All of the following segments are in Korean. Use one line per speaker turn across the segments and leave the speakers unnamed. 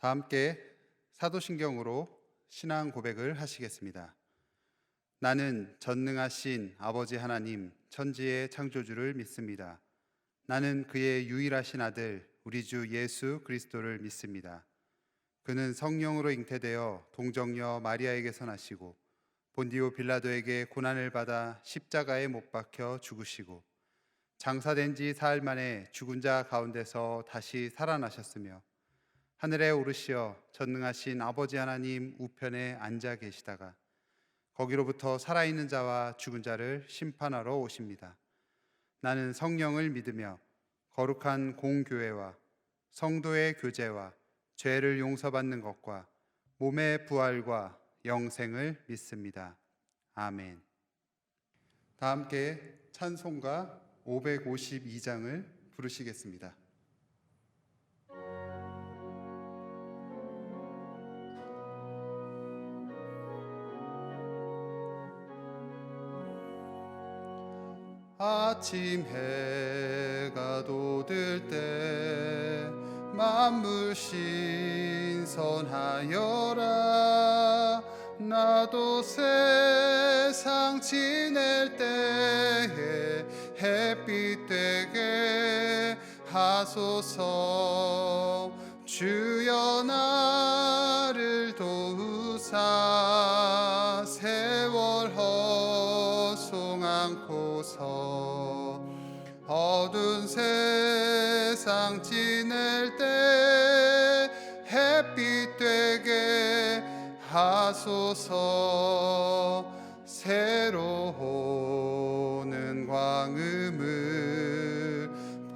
다 함께 사도신경으로 신앙 고백을 하시겠습니다. 나는 전능하신 아버지 하나님 천지의 창조주를 믿습니다. 나는 그의 유일하신 아들 우리 주 예수 그리스도를 믿습니다. 그는 성령으로 잉태되어 동정녀 마리아에게서 나시고 본디오 빌라도에게 고난을 받아 십자가에 못 박혀 죽으시고 장사된 지 사흘 만에 죽은 자 가운데서 다시 살아나셨으며 하늘에 오르시어 전능하신 아버지 하나님 우편에 앉아 계시다가 거기로부터 살아있는 자와 죽은 자를 심판하러 오십니다. 나는 성령을 믿으며 거룩한 공교회와 성도의 교제와 죄를 용서받는 것과 몸의 부활과 영생을 믿습니다. 아멘. 다 함께 찬송가 552장을 부르시겠습니다. 아침 해가 돋을 때 만물 신선하여라. 나도 세상 지낼 때에 햇빛 되게 하소서. 주여 나를 도우사 세월 허송 않고서 어두운 세상 지낼 때 햇빛 되게 하소서. 새로 오는 광음을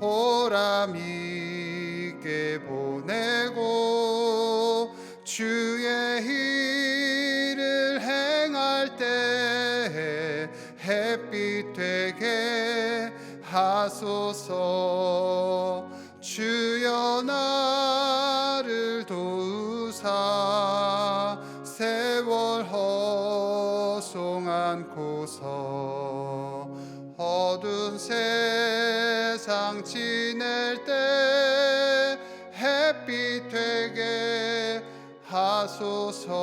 보람 있게 보내고 주의 일을 행할 때 햇빛 되게 하소서. 주여 나를 도우사 세월 허송 않고서 어두운 세상 지낼 때 햇빛 되게 하소서.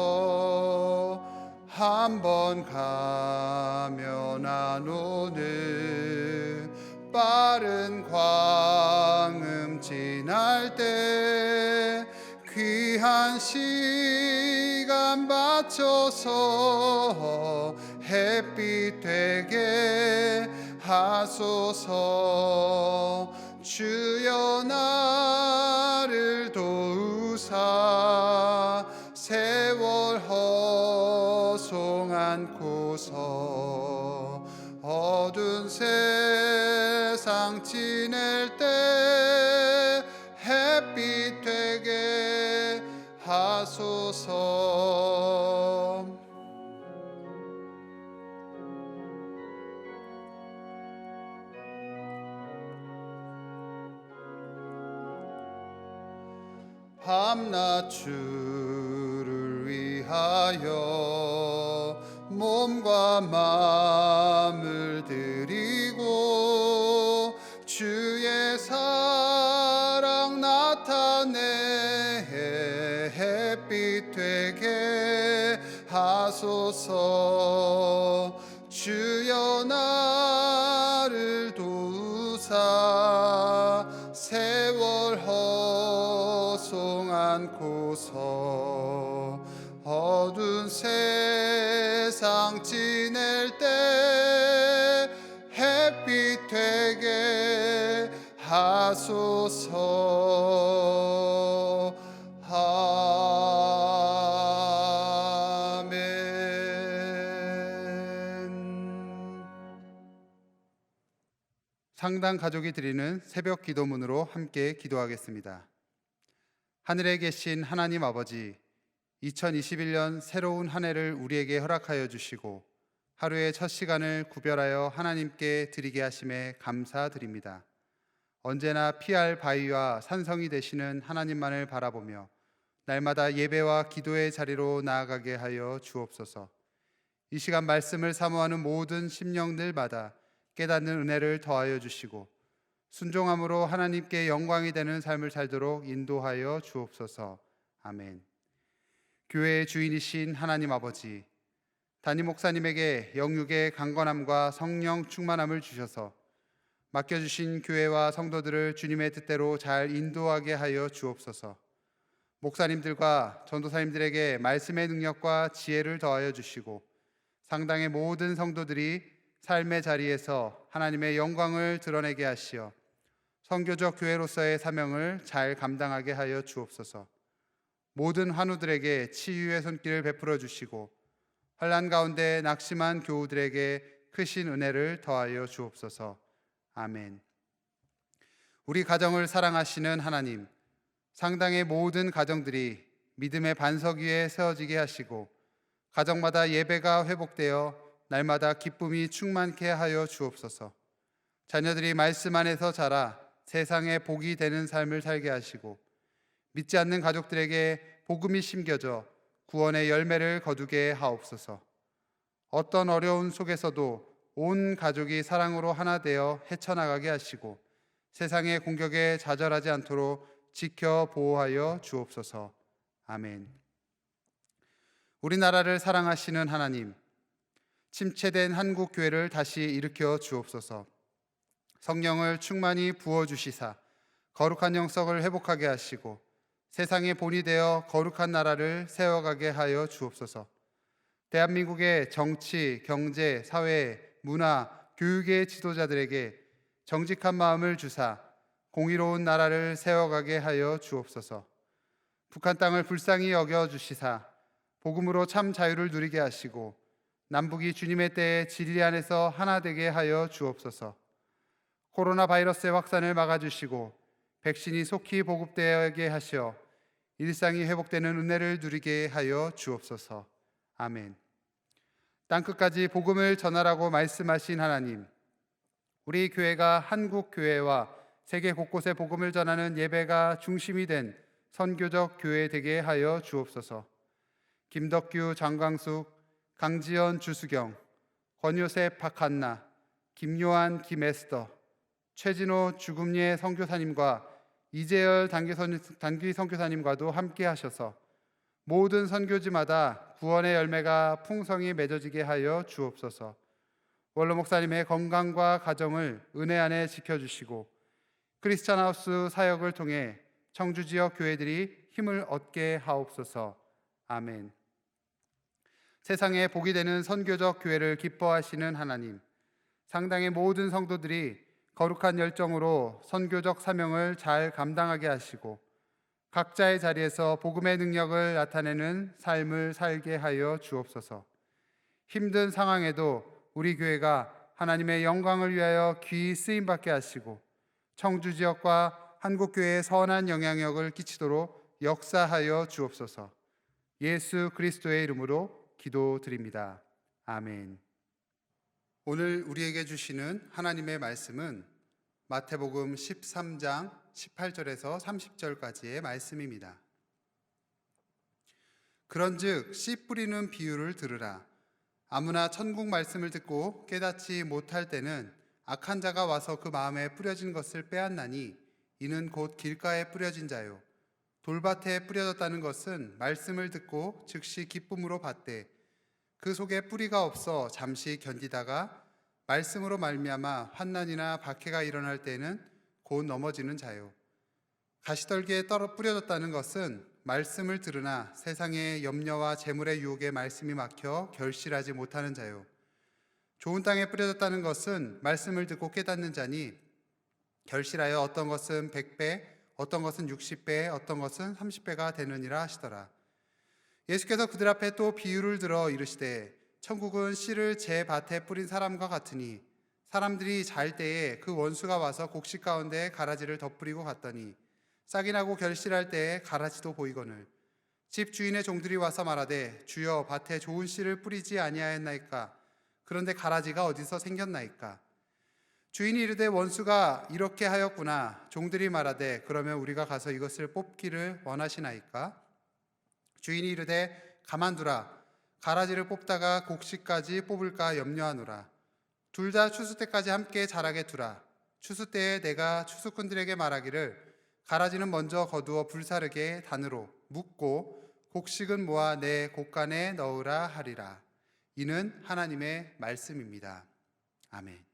한 번 가면 안 오는 빠른 광음 지날 때 귀한 시간 맞춰서 햇빛 되게 하소서. 주여 나를 도우사 세월 허송 않고서 어두운 세상 지낼 때 햇빛 되게 하소서. 밤낮 주를 위하여 몸과 마음을 드리고 주의 사랑 나타내 햇빛 되게 하소서. 주여 나를 도우사 세월 허송 않고서 어두운 세상 지낼 때 햇빛 되게 하소서. 아멘. 상당 가족이 드리는 새벽 기도문으로 함께 기도하겠습니다. 하늘에 계신 하나님 아버지, 2021년 새로운 한 해를 우리에게 허락하여 주시고 하루의 첫 시간을 구별하여 하나님께 드리게 하심에 감사드립니다. 언제나 피할 바위와 산성이 되시는 하나님만을 바라보며 날마다 예배와 기도의 자리로 나아가게 하여 주옵소서. 이 시간 말씀을 사모하는 모든 심령들마다 깨닫는 은혜를 더하여 주시고 순종함으로 하나님께 영광이 되는 삶을 살도록 인도하여 주옵소서. 아멘. 교회의 주인이신 하나님 아버지, 담임 목사님에게 영육의 강건함과 성령 충만함을 주셔서 맡겨주신 교회와 성도들을 주님의 뜻대로 잘 인도하게 하여 주옵소서. 목사님들과 전도사님들에게 말씀의 능력과 지혜를 더하여 주시고 상당의 모든 성도들이 삶의 자리에서 하나님의 영광을 드러내게 하시어 선교적 교회로서의 사명을 잘 감당하게 하여 주옵소서. 모든 환우들에게 치유의 손길을 베풀어 주시고 환난 가운데 낙심한 교우들에게 크신 은혜를 더하여 주옵소서. 아멘. 우리 가정을 사랑하시는 하나님, 상당의 모든 가정들이 믿음의 반석 위에 세워지게 하시고 가정마다 예배가 회복되어 날마다 기쁨이 충만케 하여 주옵소서. 자녀들이 말씀 안에서 자라 세상에 복이 되는 삶을 살게 하시고 믿지 않는 가족들에게 복음이 심겨져 구원의 열매를 거두게 하옵소서. 어떤 어려운 속에서도 온 가족이 사랑으로 하나 되어 헤쳐나가게 하시고 세상의 공격에 좌절하지 않도록 지켜 보호하여 주옵소서. 아멘. 우리나라를 사랑하시는 하나님, 침체된 한국 교회를 다시 일으켜 주옵소서. 성령을 충만히 부어 주시사 거룩한 영성을 회복하게 하시고 세상의 본이 되어 거룩한 나라를 세워가게 하여 주옵소서. 대한민국의 정치, 경제, 사회, 문화, 교육의 지도자들에게 정직한 마음을 주사 공의로운 나라를 세워가게 하여 주옵소서. 북한 땅을 불쌍히 여겨 주시사 복음으로 참 자유를 누리게 하시고 남북이 주님의 때에 진리 안에서 하나 되게 하여 주옵소서. 코로나 바이러스의 확산을 막아주시고 백신이 속히 보급되게 하시어 일상이 회복되는 은혜를 누리게 하여 주옵소서. 아멘. 땅끝까지 복음을 전하라고 말씀하신 하나님, 우리 교회가 한국 교회와 세계 곳곳에 복음을 전하는 예배가 중심이 된 선교적 교회 되게 하여 주옵소서. 김덕규, 장광숙, 강지연, 주수경, 권요셉, 박한나, 김요한, 김에스더, 최진호, 주금예 선교사님과 이재열 단기 선교사님과도 함께 하셔서 모든 선교지마다 구원의 열매가 풍성히 맺어지게 하여 주옵소서. 원로 목사님의 건강과 가정을 은혜 안에 지켜주시고 크리스찬 하우스 사역을 통해 청주 지역 교회들이 힘을 얻게 하옵소서. 아멘. 세상에 복이 되는 선교적 교회를 기뻐하시는 하나님, 상당의 모든 성도들이 거룩한 열정으로 선교적 사명을 잘 감당하게 하시고 각자의 자리에서 복음의 능력을 나타내는 삶을 살게 하여 주옵소서. 힘든 상황에도 우리 교회가 하나님의 영광을 위하여 귀히 쓰임받게 하시고 청주 지역과 한국교회에 선한 영향력을 끼치도록 역사하여 주옵소서. 예수 그리스도의 이름으로 기도드립니다. 아멘. 오늘 우리에게 주시는 하나님의 말씀은 마태복음 13장 18절에서 30절까지의 말씀입니다. 그런즉 씨 뿌리는 비유를 들으라. 아무나 천국 말씀을 듣고 깨닫지 못할 때는 악한 자가 와서 그 마음에 뿌려진 것을 빼앗나니 이는 곧 길가에 뿌려진 자요. 돌밭에 뿌려졌다는 것은 말씀을 듣고 즉시 기쁨으로 받되 그 속에 뿌리가 없어 잠시 견디다가 말씀으로 말미암아 환난이나 박해가 일어날 때는 곧 넘어지는 자요. 가시떨기에 뿌려졌다는 것은 말씀을 들으나 세상의 염려와 재물의 유혹에 말씀이 막혀 결실하지 못하는 자요. 좋은 땅에 뿌려졌다는 것은 말씀을 듣고 깨닫는 자니 결실하여 어떤 것은 100배, 어떤 것은 60배, 어떤 것은 30배가 되느니라 하시더라. 예수께서 그들 앞에 또 비유를 들어 이르시되 천국은 씨를 제 밭에 뿌린 사람과 같으니 사람들이 잘 때에 그 원수가 와서 곡식 가운데 가라지를 덧뿌리고 갔더니 싹이 나고 결실할 때에 가라지도 보이거늘 집 주인의 종들이 와서 말하되 주여 밭에 좋은 씨를 뿌리지 아니하였나이까 그런데 가라지가 어디서 생겼나이까. 주인이 이르되 원수가 이렇게 하였구나. 종들이 말하되 그러면 우리가 가서 이것을 뽑기를 원하시나이까. 주인이 이르되 가만두라. 가라지를 뽑다가 곡식까지 뽑을까 염려하노라. 둘 다 추수 때까지 함께 자라게 두라. 추수 때에 내가 추수꾼들에게 말하기를 가라지는 먼저 거두어 불사르게 단으로 묻고 곡식은 모아 내 곡간에 넣으라 하리라. 이는 하나님의 말씀입니다. 아멘.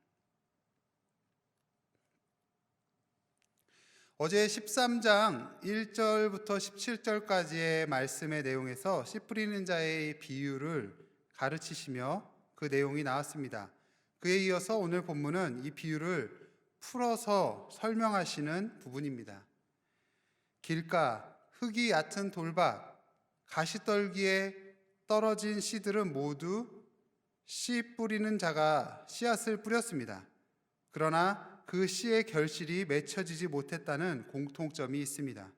어제 13장 1절부터 17절까지의 말씀의 내용에서 씨 뿌리는 자의 비유를 가르치시며 그 내용이 나왔습니다. 그에 이어서 오늘 본문은 이 비유를 풀어서 설명하시는 부분입니다. 길가, 흙이 얕은 돌밭, 가시떨기에 떨어진 씨들은 모두 씨 뿌리는 자가 씨앗을 뿌렸습니다. 그러나 그 씨의 결실이 맺혀지지 못했다는 공통점이 있습니다.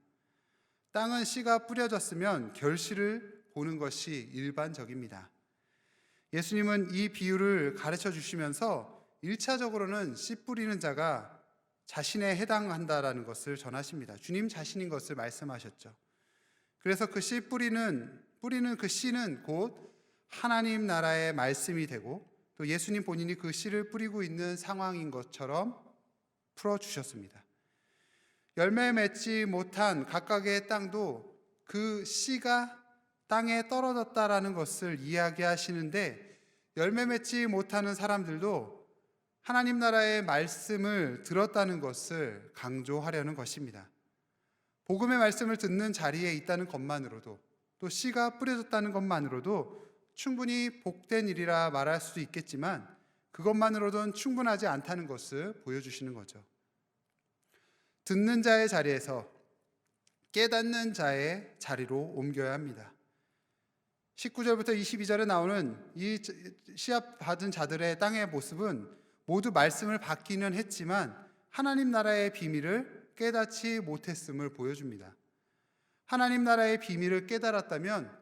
땅은 씨가 뿌려졌으면 결실을 보는 것이 일반적입니다. 예수님은 이 비유를 가르쳐 주시면서 1차적으로는 씨 뿌리는 자가 자신에 해당한다라는 것을 전하십니다. 주님 자신인 것을 말씀하셨죠. 그래서 그 씨 뿌리는 그 씨는 곧 하나님 나라의 말씀이 되고 또 예수님 본인이 그 씨를 뿌리고 있는 상황인 것처럼 풀어주셨습니다. 열매 맺지 못한 각각의 땅도 그 씨가 땅에 떨어졌다라는 것을 이야기하시는데 열매 맺지 못하는 사람들도 하나님 나라의 말씀을 들었다는 것을 강조하려는 것입니다. 복음의 말씀을 듣는 자리에 있다는 것만으로도 또 씨가 뿌려졌다는 것만으로도 충분히 복된 일이라 말할 수 있겠지만 그것만으로는 충분하지 않다는 것을 보여주시는 거죠. 듣는 자의 자리에서 깨닫는 자의 자리로 옮겨야 합니다. 19절부터 22절에 나오는 이 씨앗 받은 자들의 땅의 모습은 모두 말씀을 받기는 했지만 하나님 나라의 비밀을 깨닫지 못했음을 보여줍니다. 하나님 나라의 비밀을 깨달았다면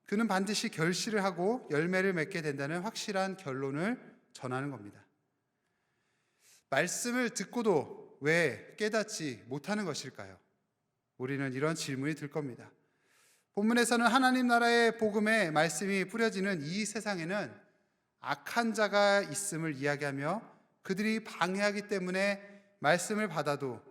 그는 반드시 결실을 하고 열매를 맺게 된다는 확실한 결론을 전하는 겁니다. 말씀을 듣고도 왜 깨닫지 못하는 것일까요? 우리는 이런 질문이 들 겁니다. 본문에서는 하나님 나라의 복음의 말씀이 뿌려지는 이 세상에는 악한 자가 있음을 이야기하며 그들이 방해하기 때문에 말씀을 받아도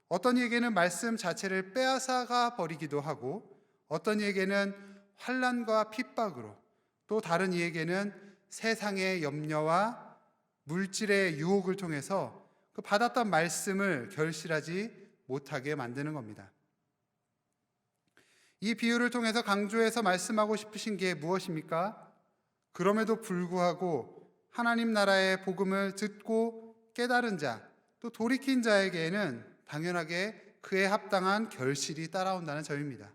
어떤 이에게는 말씀 자체를 빼앗아가 버리기도 하고 어떤 이에게는 환난과 핍박으로 또 다른 이에게는 세상의 염려와 물질의 유혹을 통해서 그 받았던 말씀을 결실하지 못하게 만드는 겁니다. 이 비유를 통해서 강조해서 말씀하고 싶으신 게 무엇입니까? 그럼에도 불구하고 하나님 나라의 복음을 듣고 깨달은 자, 또 돌이킨 자에게는 당연하게 그에 합당한 결실이 따라온다는 점입니다.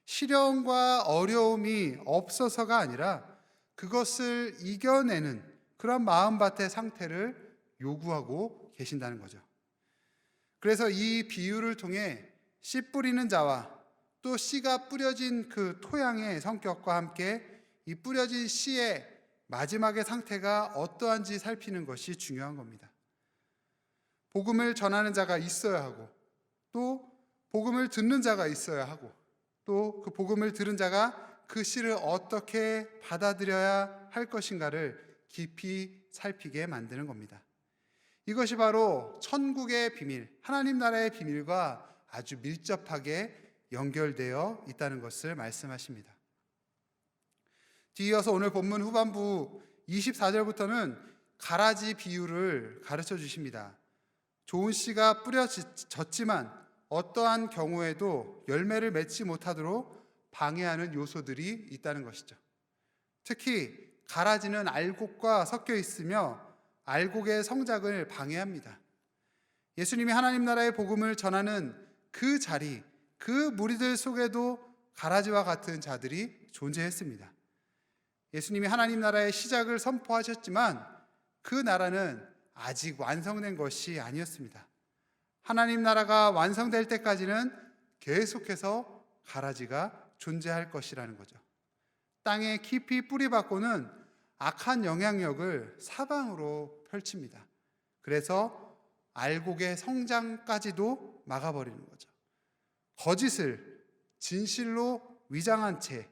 시련과 어려움이 없어서가 아니라 그것을 이겨내는 그런 마음밭의 상태를 요구하고 계신다는 거죠. 그래서 이 비유를 통해 씨 뿌리는 자와 또 씨가 뿌려진 그 토양의 성격과 함께 이 뿌려진 씨의 마지막의 상태가 어떠한지 살피는 것이 중요한 겁니다. 복음을 전하는 자가 있어야 하고 또 복음을 듣는 자가 있어야 하고 또 그 복음을 들은 자가 그 씨를 어떻게 받아들여야 할 것인가를 깊이 살피게 만드는 겁니다. 이것이 바로 천국의 비밀, 하나님 나라의 비밀과 아주 밀접하게 연결되어 있다는 것을 말씀하십니다. 뒤이어서 오늘 본문 후반부 24절부터는 가라지 비유를 가르쳐 주십니다. 좋은 씨가 뿌려졌지만 어떠한 경우에도 열매를 맺지 못하도록 방해하는 요소들이 있다는 것이죠. 특히 가라지는 알곡과 섞여 있으며 알곡의 성장을 방해합니다. 예수님이 하나님 나라의 복음을 전하는 그 자리, 그 무리들 속에도 가라지와 같은 자들이 존재했습니다. 예수님이 하나님 나라의 시작을 선포하셨지만 그 나라는 아직 완성된 것이 아니었습니다. 하나님 나라가 완성될 때까지는 계속해서 가라지가 존재할 것이라는 거죠. 땅에 깊이 뿌리박고는 악한 영향력을 사방으로 펼칩니다. 그래서 알곡의 성장까지도 막아버리는 거죠. 거짓을 진실로 위장한 채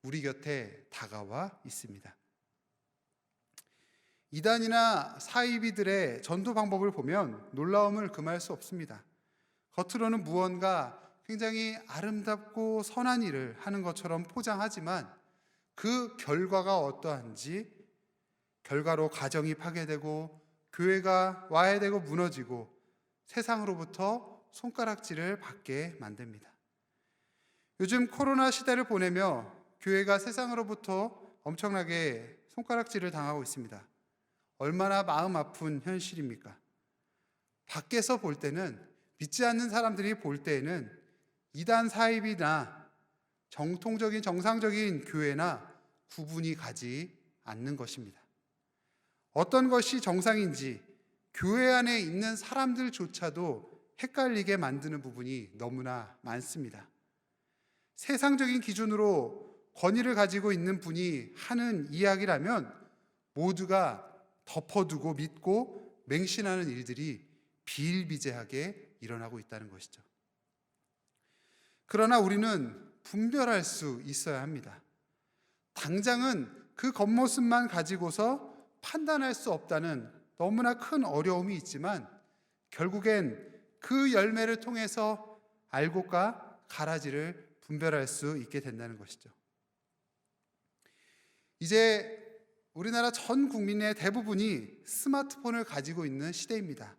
우리 곁에 다가와 있습니다. 이단이나 사이비들의 전도 방법을 보면 놀라움을 금할 수 없습니다. 겉으로는 무언가 굉장히 아름답고 선한 일을 하는 것처럼 포장하지만 그 결과가 어떠한지, 결과로 가정이 파괴되고 교회가 와해되고 무너지고 세상으로부터 손가락질을 받게 만듭니다. 요즘 코로나 시대를 보내며 교회가 세상으로부터 엄청나게 손가락질을 당하고 있습니다. 얼마나 마음 아픈 현실입니까? 밖에서 볼 때는, 믿지 않는 사람들이 볼 때에는 이단 사입이나 정통적인 정상적인 교회나 구분이 가지 않는 것입니다. 어떤 것이 정상인지 교회 안에 있는 사람들조차도 헷갈리게 만드는 부분이 너무나 많습니다. 세상적인 기준으로 권위를 가지고 있는 분이 하는 이야기라면 모두가 덮어두고 믿고 맹신하는 일들이 비일비재하게 일어나고 있다는 것이죠. 그러나 우리는 분별할 수 있어야 합니다. 당장은 그 겉모습만 가지고서 판단할 수 없다는 너무나 큰 어려움이 있지만 결국엔 그 열매를 통해서 알곡과 가라지를 분별할 수 있게 된다는 것이죠. 이제 우리나라 전 국민의 대부분이 스마트폰을 가지고 있는 시대입니다.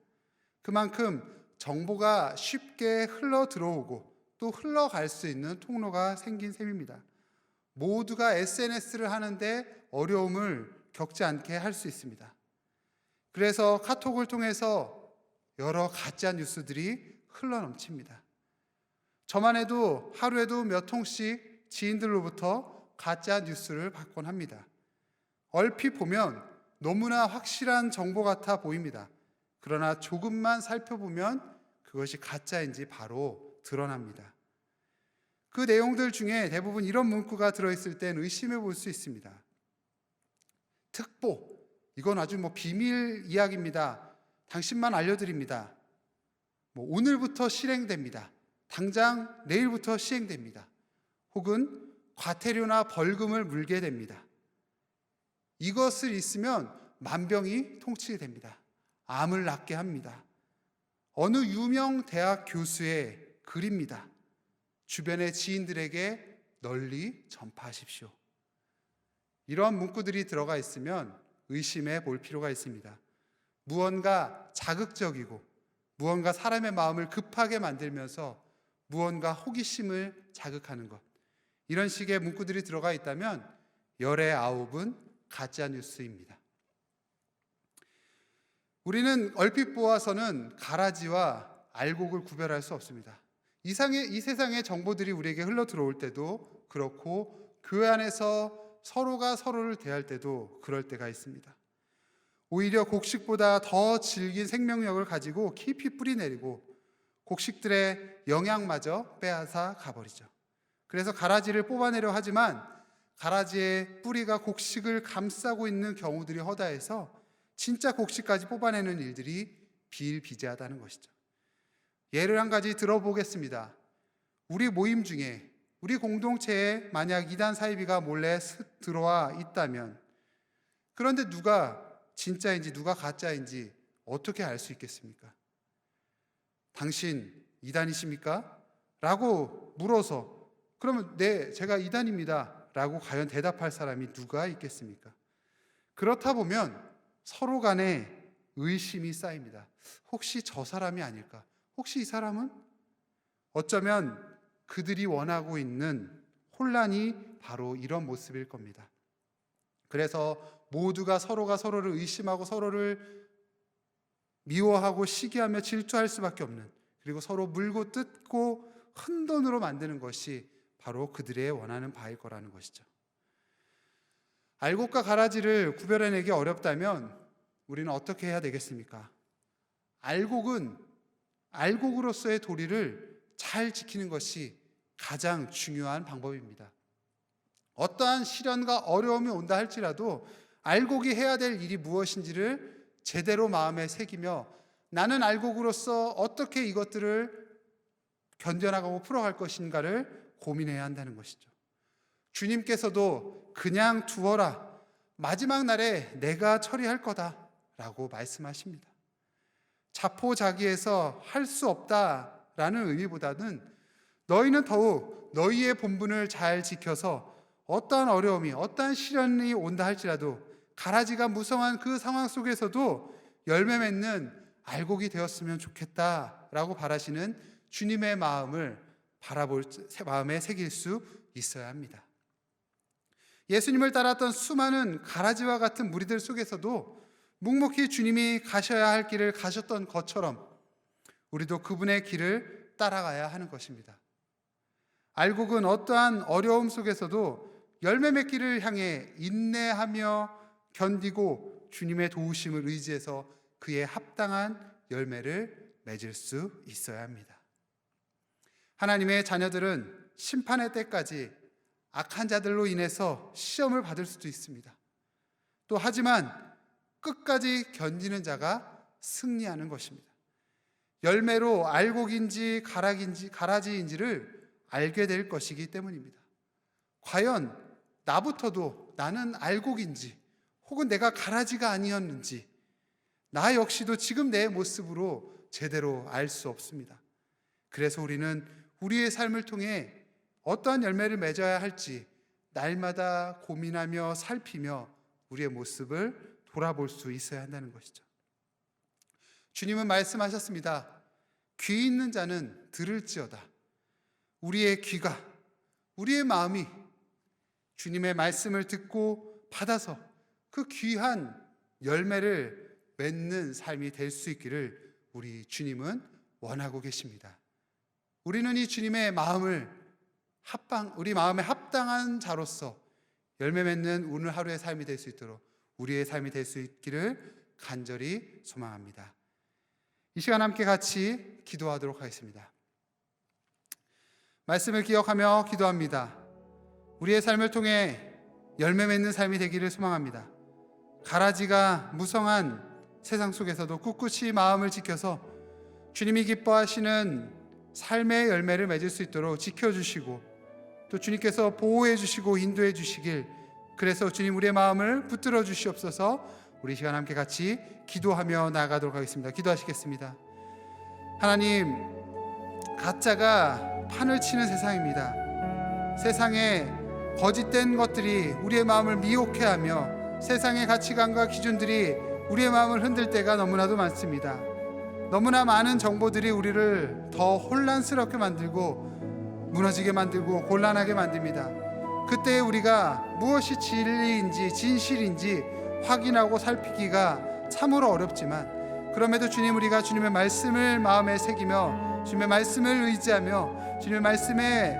그만큼 정보가 쉽게 흘러 들어오고 또 흘러갈 수 있는 통로가 생긴 셈입니다. 모두가 SNS를 하는데 어려움을 겪지 않게 할 수 있습니다. 그래서 카톡을 통해서 여러 가짜 뉴스들이 흘러넘칩니다. 저만 해도 하루에도 몇 통씩 지인들로부터 가짜 뉴스를 받곤 합니다. 얼핏 보면 너무나 확실한 정보 같아 보입니다. 그러나 조금만 살펴보면 그것이 가짜인지 바로 드러납니다. 그 내용들 중에 대부분 이런 문구가 들어있을 땐 의심해 볼 수 있습니다. 특보, 이건 아주 비밀 이야기입니다. 당신만 알려드립니다. 오늘부터 실행됩니다. 당장 내일부터 시행됩니다. 혹은 과태료나 벌금을 물게 됩니다. 이것을 있으면 만병이 통치됩니다. 암을 낫게 합니다. 어느 유명 대학 교수의 글입니다. 주변의 지인들에게 널리 전파하십시오. 이러한 문구들이 들어가 있으면 의심해 볼 필요가 있습니다. 무언가 자극적이고 무언가 사람의 마음을 급하게 만들면서 무언가 호기심을 자극하는 것, 이런 식의 문구들이 들어가 있다면 열의 9은 가짜 뉴스입니다. 우리는 얼핏 보아서는 가라지와 알곡을 구별할 수 없습니다. 이 세상의 정보들이 우리에게 흘러 들어올 때도 그렇고 교회 안에서 서로가 서로를 대할 때도 그럴 때가 있습니다. 오히려 곡식보다 더 질긴 생명력을 가지고 깊이 뿌리내리고 곡식들의 영양마저 빼앗아 가버리죠. 그래서 가라지를 뽑아내려 하지만 가라지의 뿌리가 곡식을 감싸고 있는 경우들이 허다해서 진짜 곡식까지 뽑아내는 일들이 비일비재하다는 것이죠. 예를 한 가지 들어보겠습니다. 우리 모임 중에, 우리 공동체에 만약 이단 사이비가 몰래 들어와 있다면, 그런데 누가 진짜인지 누가 가짜인지 어떻게 알 수 있겠습니까? 당신 이단이십니까? 라고 물어서 그러면 네, 제가 이단입니다 라고 과연 대답할 사람이 누가 있겠습니까? 그렇다 보면 서로 간에 의심이 쌓입니다. 혹시 저 사람이 아닐까? 혹시 이 사람은? 어쩌면 그들이 원하고 있는 혼란이 바로 이런 모습일 겁니다. 그래서 모두가 서로가 서로를 의심하고 서로를 미워하고 시기하며 질투할 수밖에 없는, 그리고 서로 물고 뜯고 혼돈으로 만드는 것이 바로 그들의 원하는 바일 거라는 것이죠. 알곡과 가라지를 구별해내기 어렵다면 우리는 어떻게 해야 되겠습니까? 알곡은 알곡으로서의 도리를 잘 지키는 것이 가장 중요한 방법입니다. 어떠한 시련과 어려움이 온다 할지라도 알곡이 해야 될 일이 무엇인지를 제대로 마음에 새기며 나는 알곡으로서 어떻게 이것들을 견뎌나가고 풀어갈 것인가를 고민해야 한다는 것이죠. 주님께서도 그냥 두어라, 마지막 날에 내가 처리할 거다 라고 말씀하십니다. 자포자기해서 할 수 없다라는 의미보다는 너희는 더욱 너희의 본분을 잘 지켜서 어떠한 어려움이, 어떠한 시련이 온다 할지라도 가라지가 무성한 그 상황 속에서도 열매 맺는 알곡이 되었으면 좋겠다라고 바라시는 주님의 마음을 바라볼 마음에 새길 수 있어야 합니다. 예수님을 따랐던 수많은 가라지와 같은 무리들 속에서도 묵묵히 주님이 가셔야 할 길을 가셨던 것처럼 우리도 그분의 길을 따라가야 하는 것입니다. 알곡은 어떠한 어려움 속에서도 열매 맺기를 향해 인내하며 견디고 주님의 도우심을 의지해서 그에 합당한 열매를 맺을 수 있어야 합니다. 하나님의 자녀들은 심판의 때까지 악한 자들로 인해서 시험을 받을 수도 있습니다. 또 하지만 끝까지 견디는 자가 승리하는 것입니다. 열매로 알곡인지 가라지인지를 알게 될 것이기 때문입니다. 과연 나부터도 나는 알곡인지 혹은 내가 가라지가 아니었는지 나 역시도 지금 내 모습으로 제대로 알 수 없습니다. 그래서 우리는 우리의 삶을 통해 어떠한 열매를 맺어야 할지 날마다 고민하며 살피며 우리의 모습을 돌아볼 수 있어야 한다는 것이죠. 주님은 말씀하셨습니다. 귀 있는 자는 들을지어다. 우리의 귀가, 우리의 마음이 주님의 말씀을 듣고 받아서 그 귀한 열매를 맺는 삶이 될 수 있기를 우리 주님은 원하고 계십니다. 우리는 이 주님의 마음을 우리 마음에 합당한 자로서 열매 맺는 오늘 하루의 삶이 될 수 있도록 우리의 삶이 될 수 있기를 간절히 소망합니다. 이 시간 함께 같이 기도하도록 하겠습니다. 말씀을 기억하며 기도합니다. 우리의 삶을 통해 열매 맺는 삶이 되기를 소망합니다. 가라지가 무성한 세상 속에서도 꿋꿋이 마음을 지켜서 주님이 기뻐하시는 삶의 열매를 맺을 수 있도록 지켜주시고 또 주님께서 보호해 주시고 인도해 주시길, 그래서 주님 우리의 마음을 붙들어 주시옵소서. 우리 시간 함께 같이 기도하며 나아가도록 하겠습니다. 기도하시겠습니다. 하나님, 가짜가 판을 치는 세상입니다. 세상에 거짓된 것들이 우리의 마음을 미혹해하며 세상의 가치관과 기준들이 우리의 마음을 흔들 때가 너무나도 많습니다. 너무나 많은 정보들이 우리를 더 혼란스럽게 만들고 무너지게 만들고 곤란하게 만듭니다. 그때 우리가 무엇이 진리인지 진실인지 확인하고 살피기가 참으로 어렵지만, 그럼에도 주님, 우리가 주님의 말씀을 마음에 새기며 주님의 말씀을 의지하며 주님의 말씀에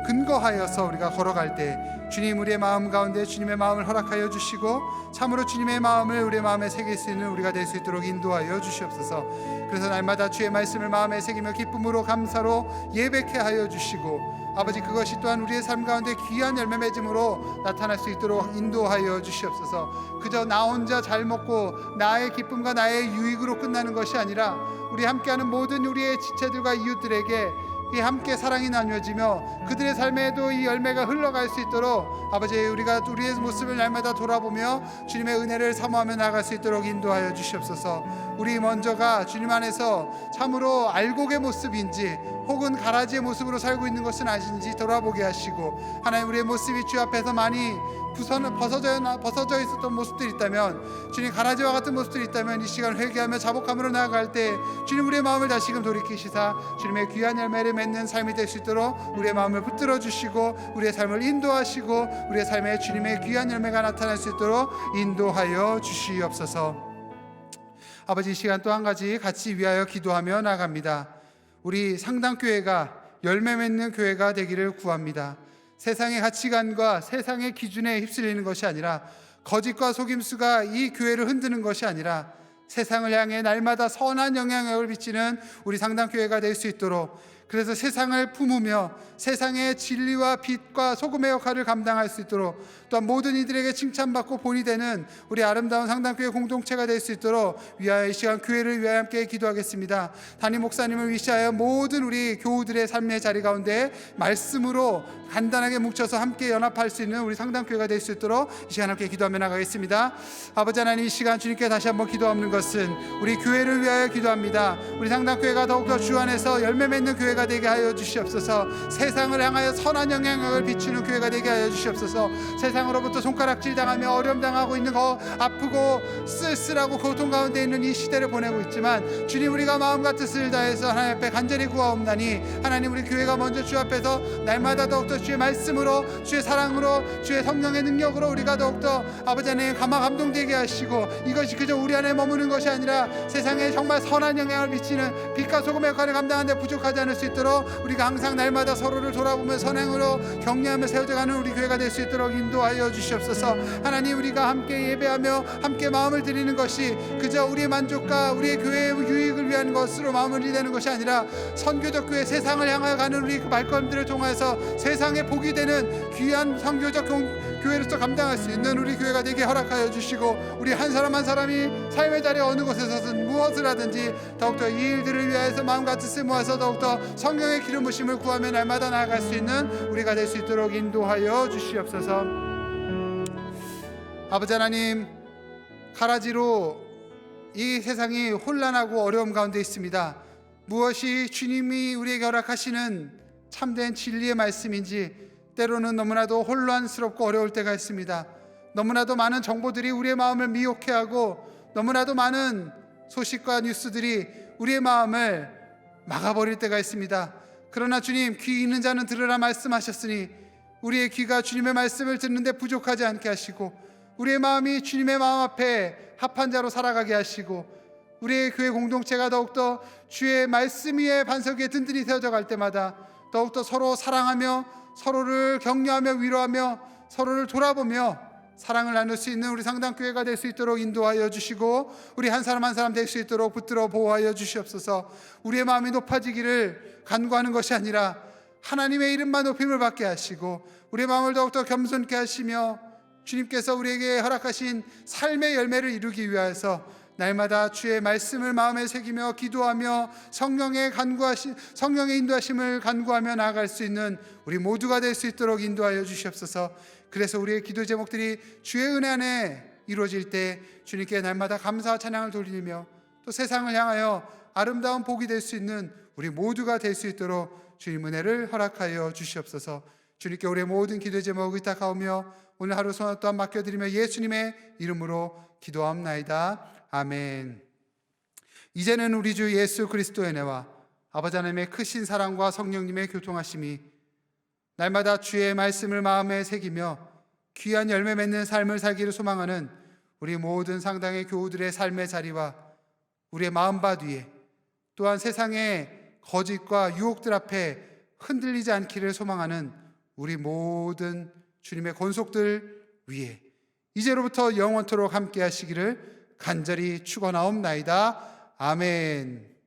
근거하여서 우리가 걸어갈 때 주님 우리의 마음 가운데 주님의 마음을 허락하여 주시고 참으로 주님의 마음을 우리의 마음에 새길 수 있는 우리가 될 수 있도록 인도하여 주시옵소서. 그래서 날마다 주의 말씀을 마음에 새기며 기쁨으로 감사로 예배케 하여 주시고 아버지, 그것이 또한 우리의 삶 가운데 귀한 열매 맺음으로 나타날 수 있도록 인도하여 주시옵소서. 그저 나 혼자 잘 먹고 나의 기쁨과 나의 유익으로 끝나는 것이 아니라 우리 함께하는 모든 우리의 지체들과 이웃들에게 이 함께 사랑이 나뉘어지며 그들의 삶에도 이 열매가 흘러갈 수 있도록 아버지, 우리가 우리의 모습을 날마다 돌아보며 주님의 은혜를 사모하며 나아갈 수 있도록 인도하여 주시옵소서. 우리 먼저가 주님 안에서 참으로 알곡의 모습인지 혹은 가라지의 모습으로 살고 있는 것은 아닌지 돌아보게 하시고, 하나님 우리의 모습이 주 앞에서 많이 벗어져 있었던 모습들이 있다면, 주님 가라지와 같은 모습들이 있다면 이 시간 회개하며 자복함으로 나아갈 때 주님 우리의 마음을 다시금 돌이키시사 주님의 귀한 열매를 맺는 삶이 될 수 있도록 우리의 마음을 붙들어 주시고 우리의 삶을 인도하시고 우리의 삶에 주님의 귀한 열매가 나타날 수 있도록 인도하여 주시옵소서. 아버지, 이 시간 또 한 가지 같이 위하여 기도하며 나갑니다. 우리 상당교회가 열매 맺는 교회가 되기를 구합니다. 세상의 가치관과 세상의 기준에 휩쓸리는 것이 아니라, 거짓과 속임수가 이 교회를 흔드는 것이 아니라 세상을 향해 날마다 선한 영향력을 비치는 우리 상당교회가 될 수 있도록, 그래서 세상을 품으며 세상의 진리와 빛과 소금의 역할을 감당할 수 있도록, 또한 모든 이들에게 칭찬받고 본이 되는 우리 아름다운 상당교회 공동체가 될 수 있도록 위하여 이 시간 교회를 위하여 함께 기도하겠습니다. 담임 목사님을 위시하여 모든 우리 교우들의 삶의 자리 가운데 말씀으로 간단하게 뭉쳐서 함께 연합할 수 있는 우리 상당교회가 될 수 있도록 이 시간 함께 기도하며 나가겠습니다. 아버지 하나님, 이 시간 주님께 다시 한번 기도하는 것은 우리 교회를 위하여 기도합니다. 우리 상당교회가 더욱더 주 안에서 열매 맺는 교회가 교회가 되게 하여 주시옵소서. 세상을 향하여 선한 영향력을 비추는 교회가 되게 하여 주시옵소서. 세상으로부터 손가락질 당하며 어려움 당하고 있는 거, 아프고 쓸쓸하고 고통 가운데 있는 이 시대를 보내고 있지만 주님, 우리가 마음과 뜻을 다해서 하나님 앞에 간절히 구하옵나니 하나님, 우리 교회가 먼저 주 앞에서 날마다 더욱더 주의 말씀으로, 주의 사랑으로, 주의 성령의 능력으로 우리가 더욱더 아버지 하나님 감동되게 하시고, 이것이 그저 우리 안에 머무는 것이 아니라 세상에 정말 선한 영향을 비치는 빛과 소금의 역할을 감당하는 데 부족하지 않을 수 있도록 우리가 항상 날마다 서로를 돌아보며 선행으로 격려하며 세워져가는 우리 교회가 될 수 있도록 인도하여 주시옵소서. 하나님, 우리가 함께 예배하며 함께 마음을 드리는 것이 그저 우리의 만족과 우리의 교회의 유익을 위한 것으로 마무리 되는 것이 아니라 선교적 교회, 세상을 향하여 가는 우리 그 발걸음들을 통해서 세상에 복이 되는 귀한 선교적 교회로서 감당할 수 있는 우리 교회가 되게 허락하여 주시고, 우리 한 사람 한 사람이 삶의 자리에 어느 곳에서든 무엇을 하든지 더욱더 이 일들을 위하여서 마음과 뜻을 모아서 더욱더 성령의 기름 부심을 구하며 날마다 나아갈 수 있는 우리가 될 수 있도록 인도하여 주시옵소서. 아버지 하나님, 가라지로 이 세상이 혼란하고 어려움 가운데 있습니다. 무엇이 주님이 우리에게 허락하시는 참된 진리의 말씀인지 때로는 너무나도 혼란스럽고 어려울 때가 있습니다. 너무나도 많은 정보들이 우리의 마음을 미혹해 하고, 너무나도 많은 소식과 뉴스들이 우리의 마음을 막아버릴 때가 있습니다. 그러나 주님, 귀 있는 자는 들으라 말씀하셨으니 우리의 귀가 주님의 말씀을 듣는데 부족하지 않게 하시고, 우리의 마음이 주님의 마음 앞에 합한 자로 살아가게 하시고, 우리의 교회 공동체가 더욱더 주의 말씀 위에 반석 위에 든든히 세워져 갈 때마다 더욱더 서로 사랑하며 서로를 격려하며 위로하며 서로를 돌아보며 사랑을 나눌 수 있는 우리 상당교회가 될 수 있도록 인도하여 주시고, 우리 한 사람 한 사람 될 수 있도록 붙들어 보호하여 주시옵소서. 우리의 마음이 높아지기를 간구하는 것이 아니라 하나님의 이름만 높임을 받게 하시고, 우리의 마음을 더욱더 겸손케 하시며 주님께서 우리에게 허락하신 삶의 열매를 이루기 위하여서 날마다 주의 말씀을 마음에 새기며 기도하며 성령의 인도하심을 간구하며 나아갈 수 있는 우리 모두가 될 수 있도록 인도하여 주시옵소서. 그래서 우리의 기도 제목들이 주의 은혜 안에 이루어질 때 주님께 날마다 감사와 찬양을 돌리며 또 세상을 향하여 아름다운 복이 될 수 있는 우리 모두가 될 수 있도록 주님 은혜를 허락하여 주시옵소서. 주님께 우리의 모든 기도 제목을 의탁하오며 오늘 하루 소원 또한 맡겨드리며 예수님의 이름으로 기도하옵나이다. 아멘. 이제는 우리 주 예수 그리스도의 은혜와 아버지 하나님의 크신 사랑과 성령님의 교통하심이 날마다 주의 말씀을 마음에 새기며 귀한 열매 맺는 삶을 살기를 소망하는 우리 모든 상당의 교우들의 삶의 자리와 우리의 마음밭 위에, 또한 세상의 거짓과 유혹들 앞에 흔들리지 않기를 소망하는 우리 모든 주님의 권속들 위에 이제로부터 영원토록 함께 하시기를 간절히 축원하옵나이다. 아멘.